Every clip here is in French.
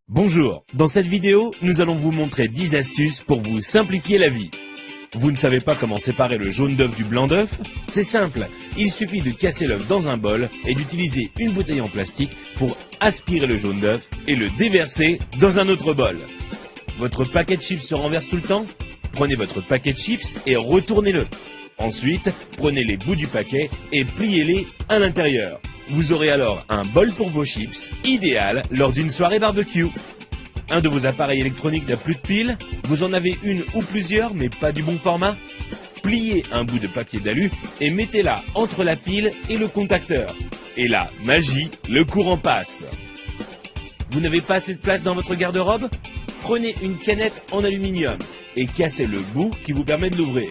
Bonjour, dans cette vidéo, nous allons vous montrer 10 astuces pour vous simplifier la vie. Vous ne savez pas comment séparer le jaune d'œuf du blanc d'œuf? C'est simple, il suffit de casser l'œuf dans un bol et d'utiliser une bouteille en plastique pour aspirer le jaune d'œuf et le déverser dans un autre bol. Votre paquet de chips se renverse tout le temps? Prenez votre paquet de chips et retournez-le. Ensuite, prenez les bouts du paquet et pliez-les à l'intérieur. Vous aurez alors un bol pour vos chips, idéal lors d'une soirée barbecue. Un de vos appareils électroniques n'a plus de pile? Vous en avez une ou plusieurs mais pas du bon format? Pliez un bout de papier d'alu et mettez-la entre la pile et le contacteur. Et là, magie, le courant passe. Vous n'avez pas assez de place dans votre garde-robe? Prenez une canette en aluminium et cassez le bout qui vous permet de l'ouvrir.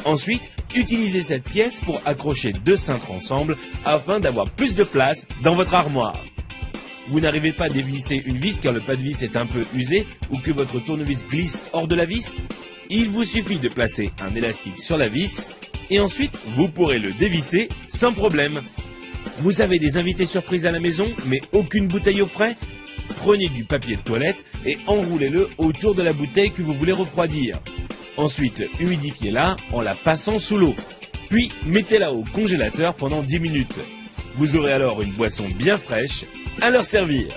Ensuite, utilisez cette pièce pour accrocher deux cintres ensemble afin d'avoir plus de place dans votre armoire. Vous n'arrivez pas à dévisser une vis car le pas de vis est un peu usé ou que votre tournevis glisse hors de la vis? Il vous suffit de placer un élastique sur la vis et ensuite vous pourrez le dévisser sans problème. Vous avez des invités surprises à la maison mais aucune bouteille au frais? Prenez du papier de toilette et enroulez-le autour de la bouteille que vous voulez refroidir. Ensuite, humidifiez-la en la passant sous l'eau. Puis, mettez-la au congélateur pendant 10 minutes. Vous aurez alors une boisson bien fraîche à leur servir.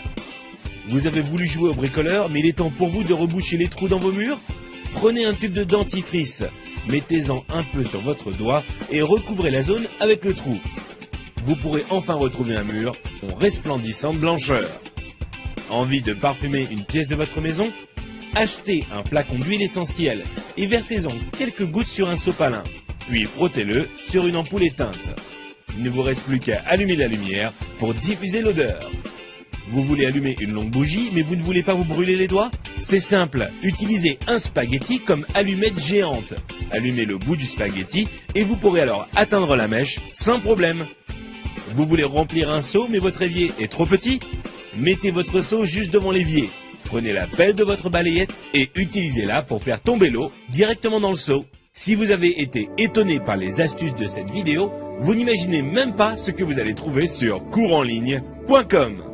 Vous avez voulu jouer au bricoleur, mais il est temps pour vous de reboucher les trous dans vos murs? Prenez un tube de dentifrice, mettez-en un peu sur votre doigt et recouvrez la zone avec le trou. Vous pourrez enfin retrouver un mur en resplendissante blancheur. Envie de parfumer une pièce de votre maison? Achetez un flacon d'huile essentielle et versez-en quelques gouttes sur un sopalin, puis frottez-le sur une ampoule éteinte. Il ne vous reste plus qu'à allumer la lumière pour diffuser l'odeur. Vous voulez allumer une longue bougie mais vous ne voulez pas vous brûler les doigts? C'est simple, utilisez un spaghetti comme allumette géante. Allumez le bout du spaghetti et vous pourrez alors atteindre la mèche sans problème. Vous voulez remplir un seau mais votre évier est trop petit? Mettez votre seau juste devant l'évier. Prenez la pelle de votre balayette et utilisez-la pour faire tomber l'eau directement dans le seau. Si vous avez été étonné par les astuces de cette vidéo, vous n'imaginez même pas ce que vous allez trouver sur couranligne.com.